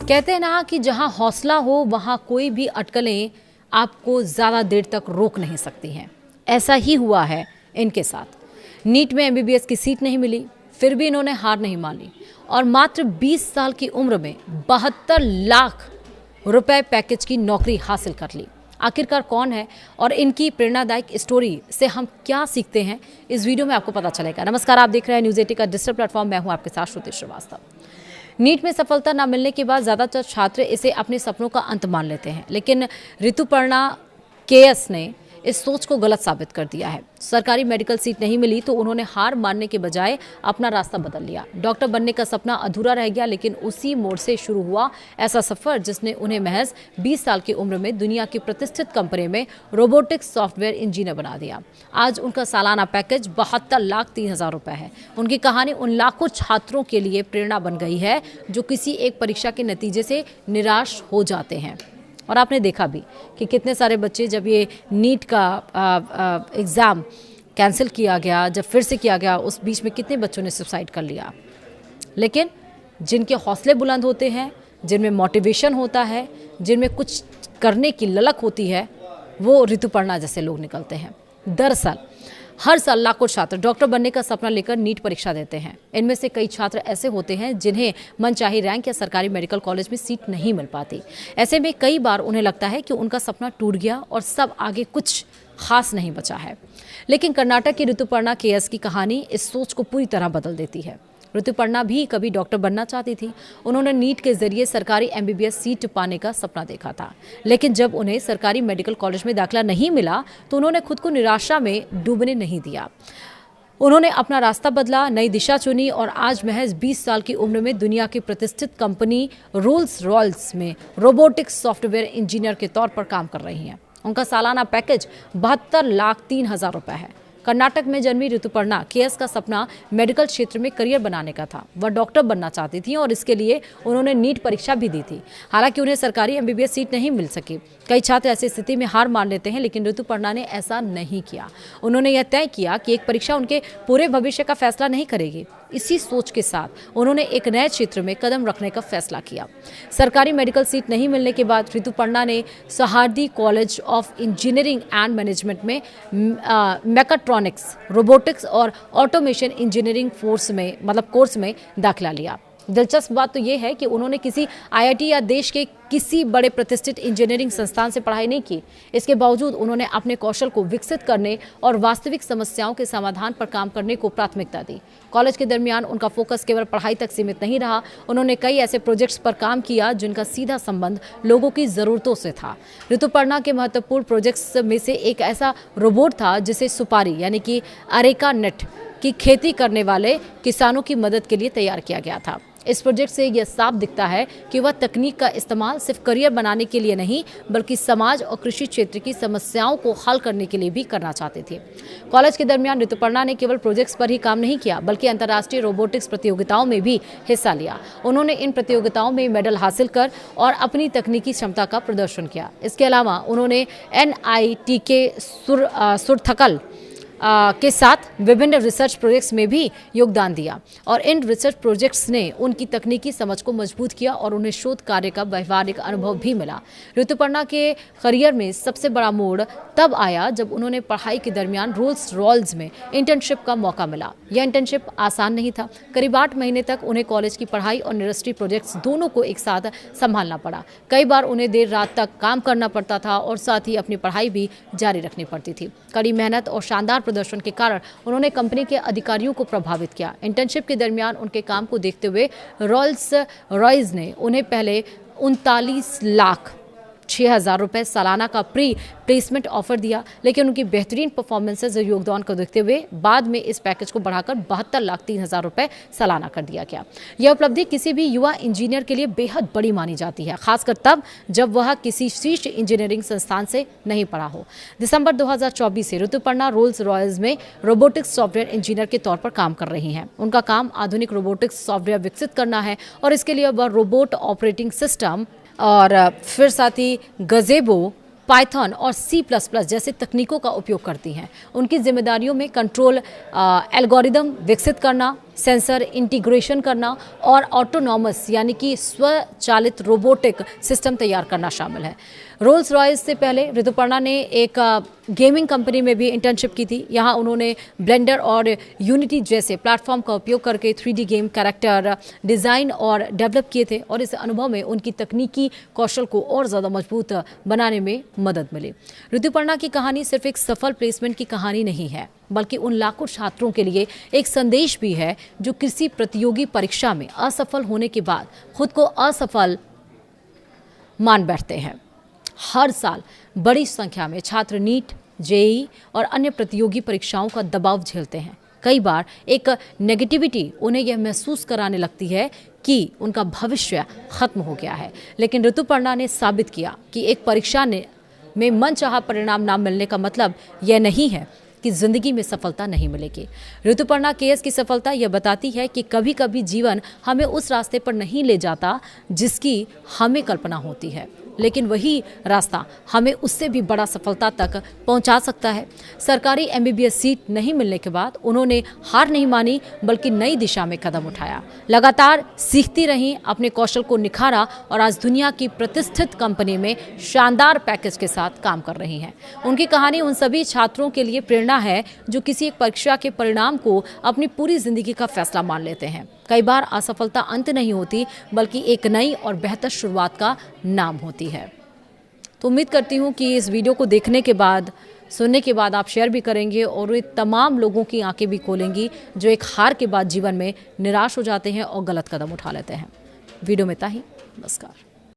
कहते हैं ना कि जहां हौसला हो वहां कोई भी अटकलें आपको ज़्यादा देर तक रोक नहीं सकती हैं। ऐसा ही हुआ है इनके साथ। नीट में एमबीबीएस की सीट नहीं मिली, फिर भी इन्होंने हार नहीं मानी और मात्र 20 साल की उम्र में 72 लाख रुपए पैकेज की नौकरी हासिल कर ली। आखिरकार कौन है और इनकी प्रेरणादायक स्टोरी से हम क्या सीखते हैं, इस वीडियो में आपको पता चलेगा। नमस्कार, आप देख रहे हैं न्यूज़ 18 का डिजिटल प्लेटफॉर्म। मैं हूं आपके साथ श्रुति श्रीवास्तव। नीट में सफलता न मिलने के बाद ज़्यादातर छात्र इसे अपने सपनों का अंत मान लेते हैं, लेकिन ऋतुपर्णा केएस ने इस सोच को गलत साबित कर दिया है। सरकारी मेडिकल सीट नहीं मिली तो उन्होंने हार मानने के बजाय अपना रास्ता बदल लिया। डॉक्टर बनने का सपना अधूरा रह गया, लेकिन उसी मोड़ से शुरू हुआ ऐसा सफर जिसने उन्हें महज 20 साल की उम्र में दुनिया की प्रतिष्ठित कंपनी में रोबोटिक्स सॉफ्टवेयर इंजीनियर बना दिया। आज उनका सालाना पैकेज 72,03,000 रुपए है। उनकी कहानी उन लाखों छात्रों के लिए प्रेरणा बन गई है जो किसी एक परीक्षा के नतीजे से निराश हो जाते हैं। और आपने देखा भी कि कितने सारे बच्चे, जब ये नीट का एग्ज़ाम कैंसिल किया गया, जब फिर से किया गया, उस बीच में कितने बच्चों ने सुसाइड कर लिया। लेकिन जिनके हौसले बुलंद होते हैं, जिनमें मोटिवेशन होता है, जिनमें कुछ करने की ललक होती है, वो ऋतुपर्णा जैसे लोग निकलते हैं। दरअसल हर साल लाखों छात्र डॉक्टर बनने का सपना लेकर नीट परीक्षा देते हैं। इनमें से कई छात्र ऐसे होते हैं जिन्हें मनचाही रैंक या सरकारी मेडिकल कॉलेज में सीट नहीं मिल पाती। ऐसे में कई बार उन्हें लगता है कि उनका सपना टूट गया और सब आगे कुछ खास नहीं बचा है। लेकिन कर्नाटक की ऋतुपर्णा केएस की कहानी इस सोच को पूरी तरह बदल देती है। ऋतुपर्णा भी कभी डॉक्टर बनना चाहती थी। उन्होंने नीट के जरिए सरकारी एमबीबीएस सीट पाने का सपना देखा था, लेकिन जब उन्हें सरकारी मेडिकल कॉलेज में दाखिला नहीं मिला तो उन्होंने खुद को निराशा में डूबने नहीं दिया। उन्होंने अपना रास्ता बदला, नई दिशा चुनी और आज महज 20 साल की उम्र में दुनिया की प्रतिष्ठित कंपनी रोल्स रॉयल्स में रोबोटिक्स सॉफ्टवेयर इंजीनियर के तौर पर काम कर रही हैं। उनका सालाना पैकेज 72,03,000 रुपए है। कर्नाटक में जन्मी ऋतुपर्णा केएस का सपना मेडिकल क्षेत्र में करियर बनाने का था। वह डॉक्टर बनना चाहती थी और इसके लिए उन्होंने नीट परीक्षा भी दी थी। हालांकि उन्हें सरकारी एमबीबीएस सीट नहीं मिल सकी। कई छात्र ऐसी स्थिति में हार मान लेते हैं, लेकिन ऋतुपर्णा ने ऐसा नहीं किया। उन्होंने यह तय किया कि एक परीक्षा उनके पूरे भविष्य का फैसला नहीं करेगी। इसी सोच के साथ उन्होंने एक नए क्षेत्र में कदम रखने का फैसला किया। सरकारी मेडिकल सीट नहीं मिलने के बाद ऋतुपर्णा ने सहारदी college of engineering and management में मैकाट्रॉनिक्स, रोबोटिक्स और ऑटोमेशन इंजीनियरिंग कोर्स में दाखिला लिया। दिलचस्प बात तो यह है कि उन्होंने किसी आईआईटी या देश के किसी बड़े प्रतिष्ठित इंजीनियरिंग संस्थान से पढ़ाई नहीं की। इसके बावजूद उन्होंने अपने कौशल को विकसित करने और वास्तविक समस्याओं के समाधान पर काम करने को प्राथमिकता दी। कॉलेज के दरमियान उनका फोकस केवल पढ़ाई तक सीमित नहीं रहा। उन्होंने कई ऐसे प्रोजेक्ट्स पर काम किया जिनका सीधा संबंध लोगों की ज़रूरतों से था। ऋतुपर्णा के महत्वपूर्ण प्रोजेक्ट्स में से एक ऐसा रोबोट था जिसे सुपारी यानी कि अरेका नट की खेती करने वाले किसानों की मदद के लिए तैयार किया गया था। इस प्रोजेक्ट से यह साफ दिखता है कि वह तकनीक का इस्तेमाल सिर्फ करियर बनाने के लिए नहीं, बल्कि समाज और कृषि क्षेत्र की समस्याओं को हल करने के लिए भी करना चाहते थे। कॉलेज के दरमियान ऋतुपर्णा ने केवल प्रोजेक्ट्स पर ही काम नहीं किया, बल्कि अंतर्राष्ट्रीय रोबोटिक्स प्रतियोगिताओं में भी हिस्सा लिया। उन्होंने इन प्रतियोगिताओं में मेडल हासिल कर और अपनी तकनीकी क्षमता का प्रदर्शन किया। इसके अलावा उन्होंने NIT के सुरथकल के साथ विभिन्न रिसर्च प्रोजेक्ट्स में भी योगदान दिया और इन रिसर्च प्रोजेक्ट्स ने उनकी तकनीकी समझ को मजबूत किया और उन्हें शोध कार्य का व्यवहारिक अनुभव भी मिला। ऋतुपर्णा के करियर में सबसे बड़ा मोड़ तब आया जब उन्होंने पढ़ाई के दरमियान रोल्स रॉयल्स में इंटर्नशिप का मौका मिला। यह इंटर्नशिप आसान नहीं था। करीब 8 महीने तक उन्हें कॉलेज की पढ़ाई और इंडस्ट्री प्रोजेक्ट्स दोनों को एक साथ संभालना पड़ा। कई बार उन्हें देर रात तक काम करना पड़ता था और साथ ही अपनी पढ़ाई भी जारी रखनी पड़ती थी। कड़ी मेहनत और शानदार प्रदर्शन के कारण उन्होंने कंपनी के अधिकारियों को प्रभावित किया। इंटर्नशिप के दरमियान उनके काम को देखते हुए रोल्स रॉयल्स ने उन्हें पहले 39,06,000 रुपए सालाना का प्लेसमेंट ऑफर दिया, लेकिन उनकी बेहतरीन परफॉर्मेंसेज और योगदान को देखते हुए बाद में इस पैकेज को बढ़ाकर 72,03,000 रुपए सालाना कर दिया गया। यह उपलब्धि किसी भी युवा इंजीनियर के लिए बेहद बड़ी मानी जाती है, खासकर तब जब वह किसी शीर्ष इंजीनियरिंग संस्थान से नहीं पढ़ा हो। दिसंबर 2024 से ऋतुपर्णा रोल्स रॉयल्स में रोबोटिक्स सॉफ्टवेयर इंजीनियर के तौर पर काम कर रही हैं। उनका काम आधुनिक रोबोटिक्स सॉफ्टवेयर विकसित करना है और इसके लिए वह रोबोट ऑपरेटिंग सिस्टम और फिर साथ ही गजेबो, पाइथन और C++ जैसे तकनीकों का उपयोग करती हैं। उनकी जिम्मेदारियों में कंट्रोल एल्गोरिदम विकसित करना, सेंसर इंटीग्रेशन करना और ऑटोनॉमस यानी कि स्वचालित रोबोटिक सिस्टम तैयार करना शामिल है। रोल्स रॉयस से पहले ऋतुपर्णा ने एक गेमिंग कंपनी में भी इंटर्नशिप की थी। यहाँ उन्होंने ब्लेंडर और यूनिटी जैसे प्लेटफॉर्म का उपयोग करके 3D गेम कैरेक्टर डिज़ाइन और डेवलप किए थे और इस अनुभव में उनकी तकनीकी कौशल को और ज़्यादा मजबूत बनाने में मदद मिली। ऋतुपर्णा की कहानी सिर्फ एक सफल प्लेसमेंट की कहानी नहीं है, बल्कि उन लाखों छात्रों के लिए एक संदेश भी है जो किसी प्रतियोगी परीक्षा में असफल होने के बाद खुद को असफल मान बैठते हैं। हर साल बड़ी संख्या में छात्र नीट, जेईई और अन्य प्रतियोगी परीक्षाओं का दबाव झेलते हैं। कई बार एक नेगेटिविटी उन्हें यह महसूस कराने लगती है कि उनका भविष्य खत्म हो गया है, लेकिन ऋतुपर्णा ने साबित किया कि एक परीक्षा में मनचाहा परिणाम ना मिलने का मतलब यह नहीं है कि जिंदगी में सफलता नहीं मिलेगी। ऋतुपर्णा केएस की सफलता यह बताती है कि कभी कभी जीवन हमें उस रास्ते पर नहीं ले जाता जिसकी हमें कल्पना होती है, लेकिन वही रास्ता हमें उससे भी बड़ा सफलता तक पहुंचा सकता है। सरकारी एमबीबीएस सीट नहीं मिलने के बाद उन्होंने हार नहीं मानी, बल्कि नई दिशा में कदम उठाया। लगातार सीखती रहीं, अपने कौशल को निखारा और आज दुनिया की प्रतिष्ठित कंपनी में शानदार पैकेज के साथ काम कर रही हैं। उनकी कहानी उन सभी छात्रों के लिए प्रेरणा है जो किसी एक परीक्षा के परिणाम को अपनी पूरी जिंदगी का फैसला मान लेते हैं। कई बार असफलता अंत नहीं होती, बल्कि एक नई और बेहतर शुरुआत का नाम होती है। तो उम्मीद करती हूँ कि इस वीडियो को देखने के बाद, सुनने के बाद आप शेयर भी करेंगे और वे तमाम लोगों की आंखें भी खोलेंगी जो एक हार के बाद जीवन में निराश हो जाते हैं और गलत कदम उठा लेते हैं। वीडियो में इतना ही। नमस्कार।